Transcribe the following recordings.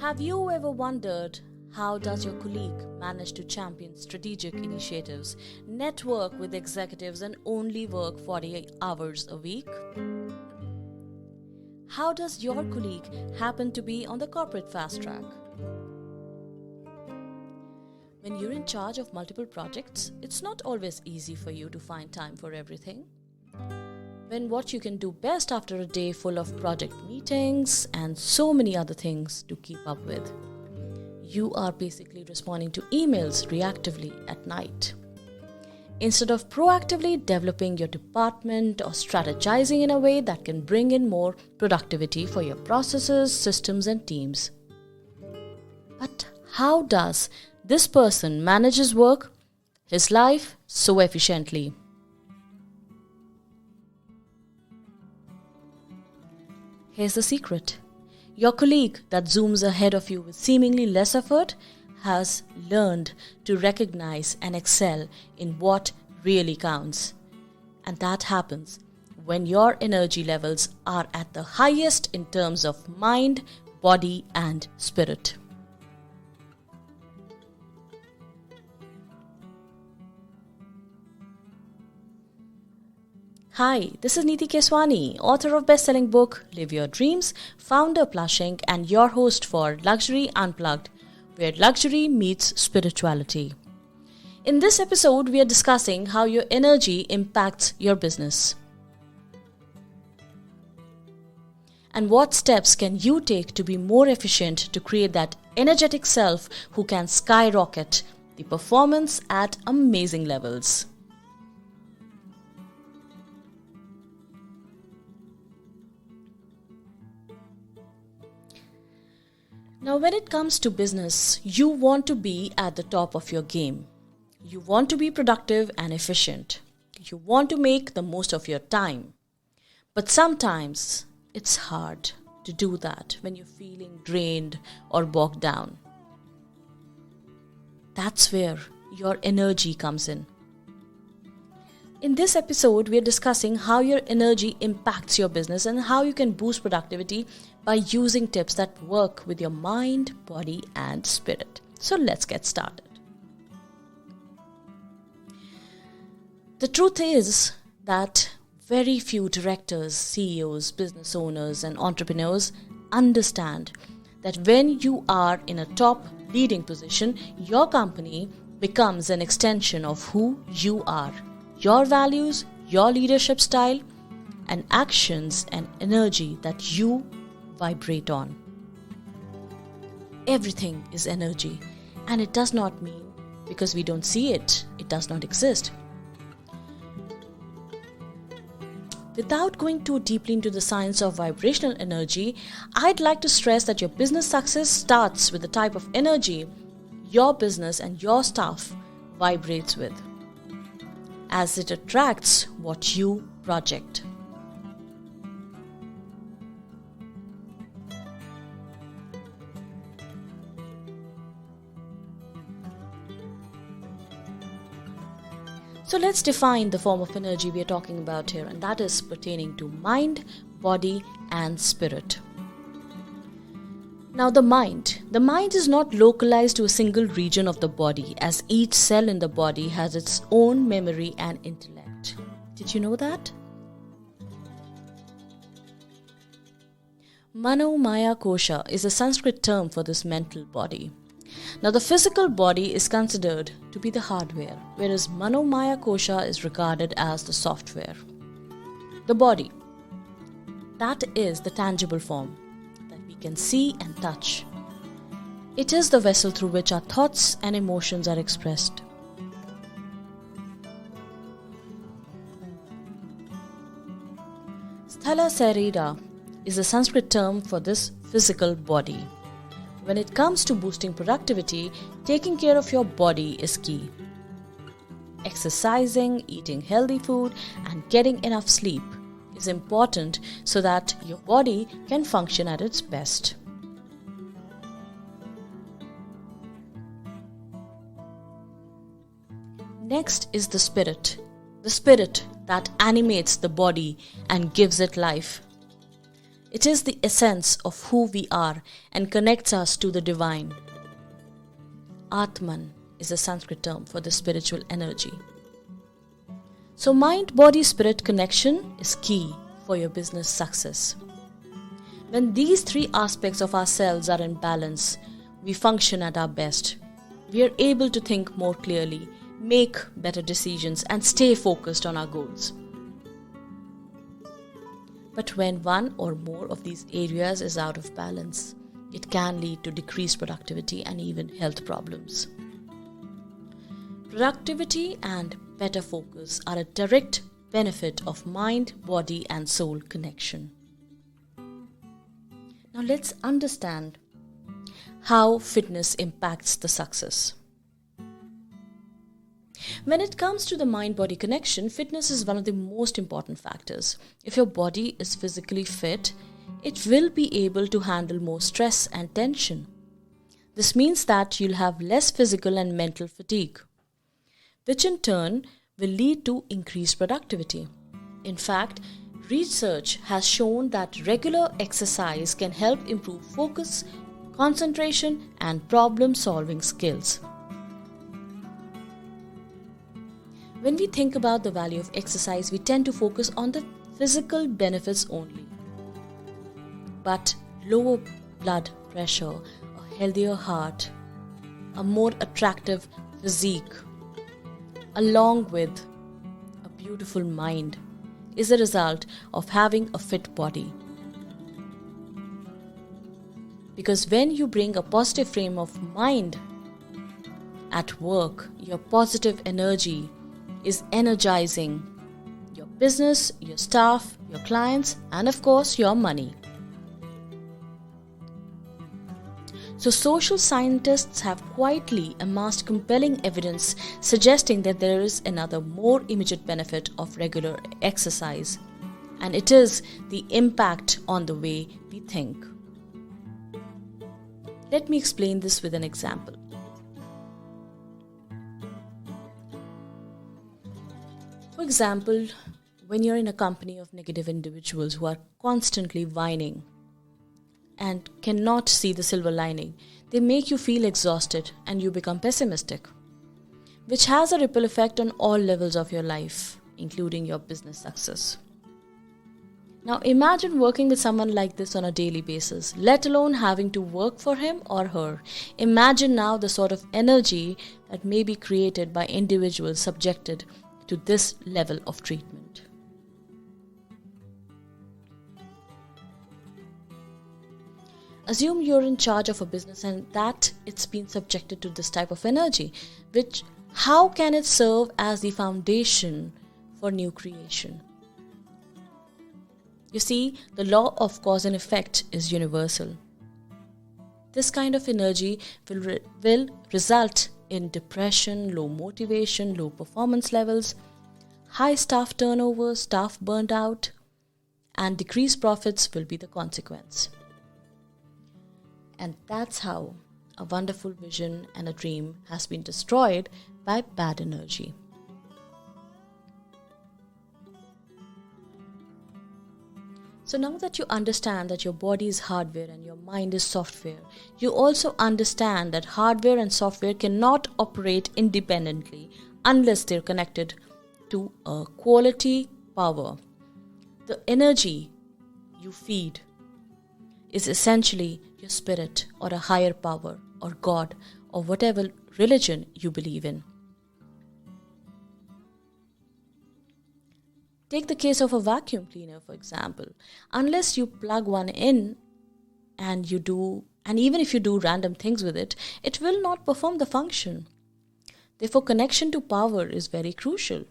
Have you ever wondered how does your colleague manage to champion strategic initiatives, network with executives and only work 40 hours a week? How does your colleague happen to be on the corporate fast track? When you're in charge of multiple projects, it's not always easy for you to find time for everything. When what you can do best after a day full of project meetings and so many other things to keep up with, you are basically responding to emails reactively at night. Instead of proactively developing your department or strategizing in a way that can bring in more productivity for your processes, systems, and teams. But how does this person manage his work, his life so efficiently? Here's the secret. Your colleague that zooms ahead of you with seemingly less effort has learned to recognize and excel in what really counts. And that happens when your energy levels are at the highest in terms of mind, body, and spirit. Hi, this is Neeti Keswani, author of best-selling book Live Your Dreams, founder Plushing, and your host for Luxury Unplugged, where luxury meets spirituality. In this episode, we are discussing how your energy impacts your business. And what steps can you take to be more efficient to create that energetic self who can skyrocket the performance at amazing levels. Now, when it comes to business, you want to be at the top of your game. You want to be productive and efficient. You want to make the most of your time. But sometimes it's hard to do that when you're feeling drained or bogged down. That's where your energy comes in. In this episode, we are discussing how your energy impacts your business and how you can boost productivity by using tips that work with your mind, body, and spirit. So let's get started. The truth is that very few directors, CEOs, business owners, and entrepreneurs understand that when you are in a top leading position, your company becomes an extension of who you are. Your values, your leadership style, and actions and energy that you vibrate on. Everything is energy, and it does not mean because we don't see it, it does not exist. Without going too deeply into the science of vibrational energy, I'd like to stress that your business success starts with the type of energy your business and your staff vibrates with, as it attracts what you project. So let's define the form of energy we are talking about here, and that is pertaining to mind, body, and spirit. Now, the mind is not localized to a single region of the body, as each cell in the body has its own memory and intellect. Did you know that? Anandamaya Kosha is a Sanskrit term for this mental body. Now, the physical body is considered to be the hardware, whereas Anandmaya Kosha is regarded as the software. The body, that is the tangible form that we can see and touch. It is the vessel through which our thoughts and emotions are expressed. Sthala Sarira is a Sanskrit term for this physical body. When it comes to boosting productivity, taking care of your body is key. Exercising, eating healthy food, and getting enough sleep is important so that your body can function at its best. Next is the spirit that animates the body and gives it life. It is the essence of who we are and connects us to the divine. Atman is a Sanskrit term for the spiritual energy. So mind, body, spirit connection is key for your business success. When these three aspects of ourselves are in balance, we function at our best. We are able to think more clearly, make better decisions, and stay focused on our goals. But when one or more of these areas is out of balance, it can lead to decreased productivity and even health problems. Productivity and better focus are a direct benefit of mind, body, and soul connection. Now let's understand how fitness impacts the success. When it comes to the mind-body connection, fitness is one of the most important factors. If your body is physically fit, it will be able to handle more stress and tension. This means that you'll have less physical and mental fatigue, which in turn will lead to increased productivity. In fact, research has shown that regular exercise can help improve focus, concentration, and problem-solving skills. When we think about the value of exercise, we tend to focus on the physical benefits only. But lower blood pressure, a healthier heart, a more attractive physique, along with a beautiful mind, is a result of having a fit body. Because when you bring a positive frame of mind at work, your positive energy is energizing your business, your staff, your clients, and of course your money. So social scientists have quietly amassed compelling evidence suggesting that there is another more immediate benefit of regular exercise, and it is the impact on the way we think. Let me explain this with an example. For example, when you're in a company of negative individuals who are constantly whining and cannot see the silver lining, they make you feel exhausted and you become pessimistic, which has a ripple effect on all levels of your life, including your business success. Now imagine working with someone like this on a daily basis, let alone having to work for him or her. Imagine now the sort of energy that may be created by individuals subjected to this level of treatment. Assume you're in charge of a business and that it's been subjected to this type of energy, which how can it serve as the foundation for new creation? You see, the law of cause and effect is universal. This kind of energy will result in depression, low motivation, low performance levels, high staff turnover, staff burnt out, and decreased profits will be the consequence. And that's how a wonderful vision and a dream has been destroyed by bad energy. So now that you understand that your body is hardware and your mind is software, you also understand that hardware and software cannot operate independently unless they're connected to a quality power. The energy you feed is essentially your spirit or a higher power or God or whatever religion you believe in. Take the case of a vacuum cleaner, for example. Unless you plug one in and even if you do random things with it, it will not perform the function. Therefore, connection to power is very crucial.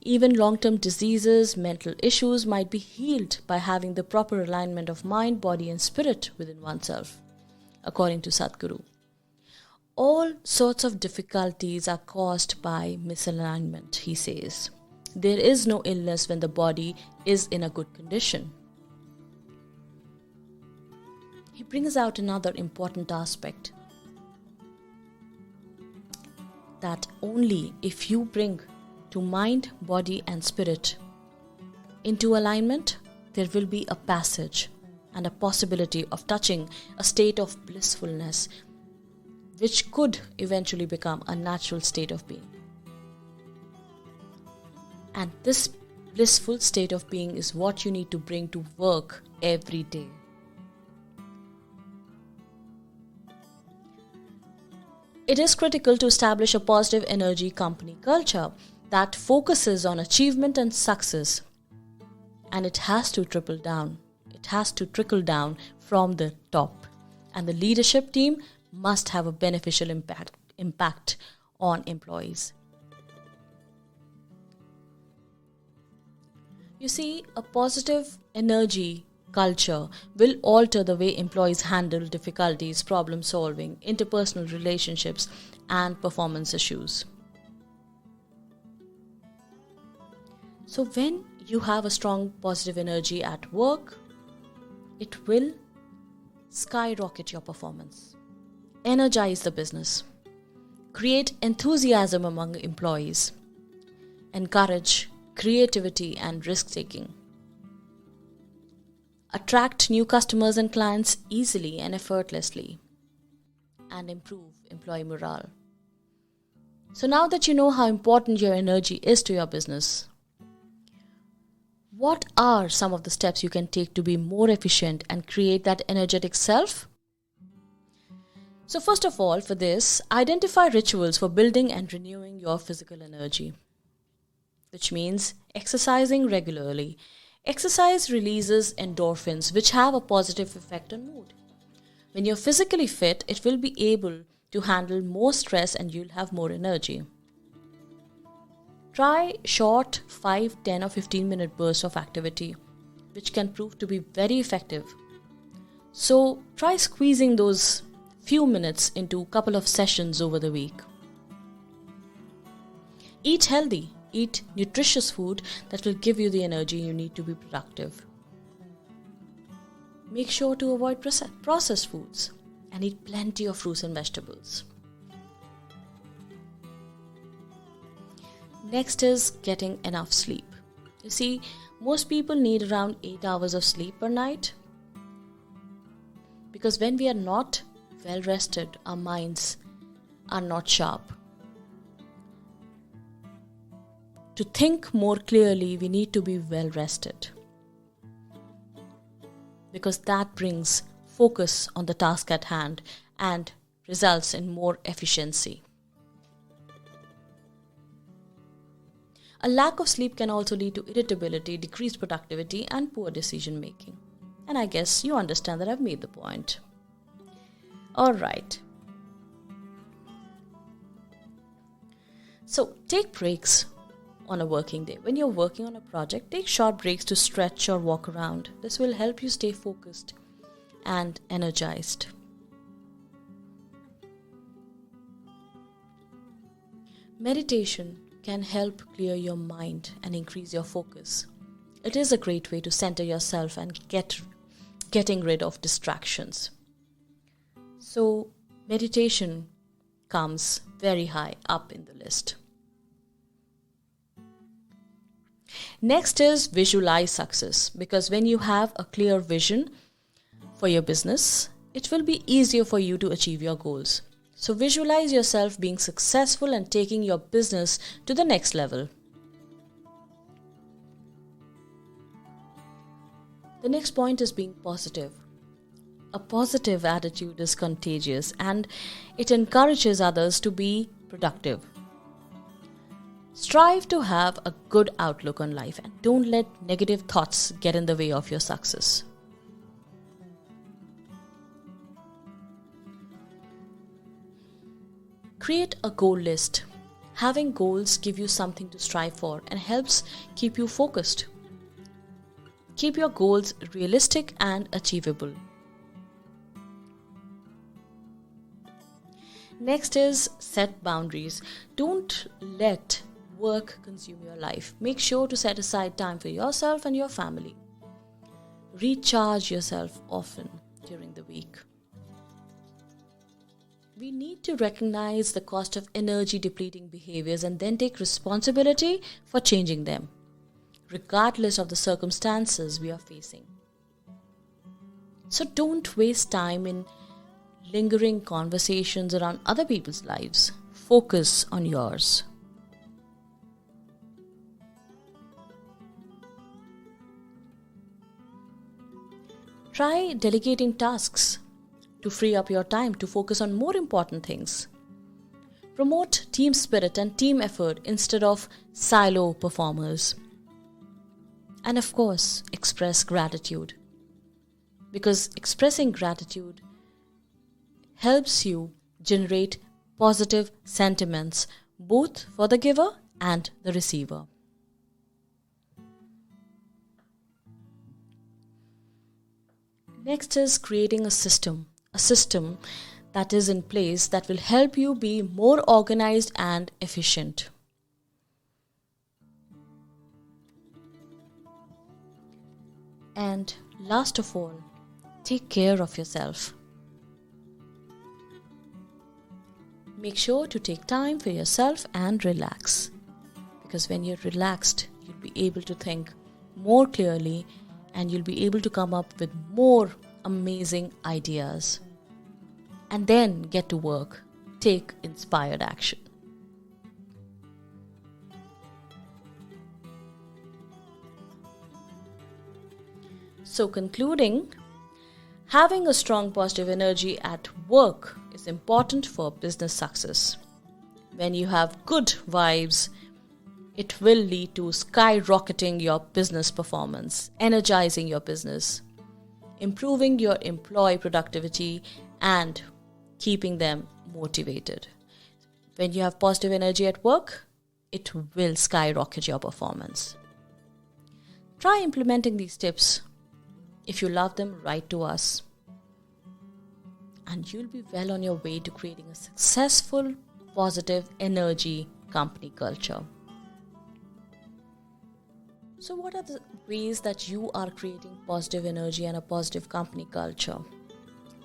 Even long-term diseases, mental issues might be healed by having the proper alignment of mind, body, and spirit within oneself, according to Sadhguru. All sorts of difficulties are caused by misalignment, he says. There is no illness when the body is in a good condition. He brings out another important aspect, that only if you bring to mind, body, and spirit into alignment, there will be a passage and a possibility of touching a state of blissfulness, which could eventually become a natural state of being. And this blissful state of being is what you need to bring to work every day. It is critical to establish a positive energy company culture that focuses on achievement and success. And it has to trickle down. It has to trickle down from the top. And the leadership team must have a beneficial impact on employees. You see, a positive energy culture will alter the way employees handle difficulties, problem solving, interpersonal relationships, and performance issues. So when you have a strong positive energy at work, it will skyrocket your performance, energize the business, create enthusiasm among employees, encourage creativity and risk-taking, attract new customers and clients easily and effortlessly, and improve employee morale. So now that you know how important your energy is to your business, what are some of the steps you can take to be more efficient and create that energetic self? So first of all, for this, identify rituals for building and renewing your physical energy, which means exercising regularly. Exercise releases endorphins, which have a positive effect on mood. When you're physically fit, it will be able to handle more stress and you'll have more energy. Try short 5, 10 or 15 minute bursts of activity, which can prove to be very effective. So try squeezing those few minutes into a couple of sessions over the week. Eat healthy. Eat nutritious food that will give you the energy you need to be productive. Make sure to avoid processed foods and eat plenty of fruits and vegetables. Next is getting enough sleep. You see, most people need around 8 hours of sleep per night, because when we are not well rested, our minds are not sharp. To think more clearly, we need to be well rested, because that brings focus on the task at hand and results in more efficiency. A lack of sleep can also lead to irritability, decreased productivity, and poor decision making. And I guess you understand that I've made the point. Alright. So take breaks on a working day. When you're working on a project, take short breaks to stretch or walk around. This will help you stay focused and energized. Meditation can help clear your mind and increase your focus. It is a great way to center yourself and getting rid of distractions. So meditation comes very high up in the list. Next is visualize success, because when you have a clear vision for your business, it will be easier for you to achieve your goals. So visualize yourself being successful and taking your business to the next level. The next point is being positive. A positive attitude is contagious and it encourages others to be productive. Strive to have a good outlook on life and don't let negative thoughts get in the way of your success. Create a goal list. Having goals give you something to strive for and helps keep you focused. Keep your goals realistic and achievable. Next is set boundaries. Don't let work consume your life. Make sure to set aside time for yourself and your family. Recharge yourself often during the week. We need to recognize the cost of energy depleting behaviors and then take responsibility for changing them. regardless of the circumstances we are facing. So don't waste time in lingering conversations around other people's lives. Focus on yours. Try delegating tasks to free up your time to focus on more important things. Promote team spirit and team effort instead of silo performers. And of course, express gratitude. Because expressing gratitude helps you generate positive sentiments both for the giver and the receiver. Next is creating a system that is in place that will help you be more organized and efficient. And last of all, take care of yourself. Make sure to take time for yourself and relax. Because when you're relaxed, you'll be able to think more clearly and you'll be able to come up with more amazing ideas. And then get to work. Take inspired action. So concluding, having a strong positive energy at work is important for business success. When you have good vibes, it will lead to skyrocketing your business performance, energizing your business, improving your employee productivity, and keeping them motivated. When you have positive energy at work, it will skyrocket your performance. Try implementing these tips. If you love them, write to us. And you'll be well on your way to creating a successful, positive energy company culture. So what are the ways that you are creating positive energy and a positive company culture?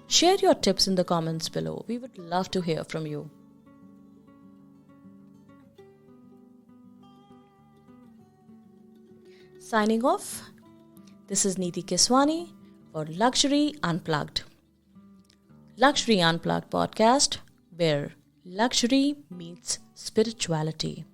Share your tips in the comments below. We would love to hear from you. Signing off. This is Neeti Keswani for Luxury Unplugged. Luxury Unplugged podcast, where luxury meets spirituality.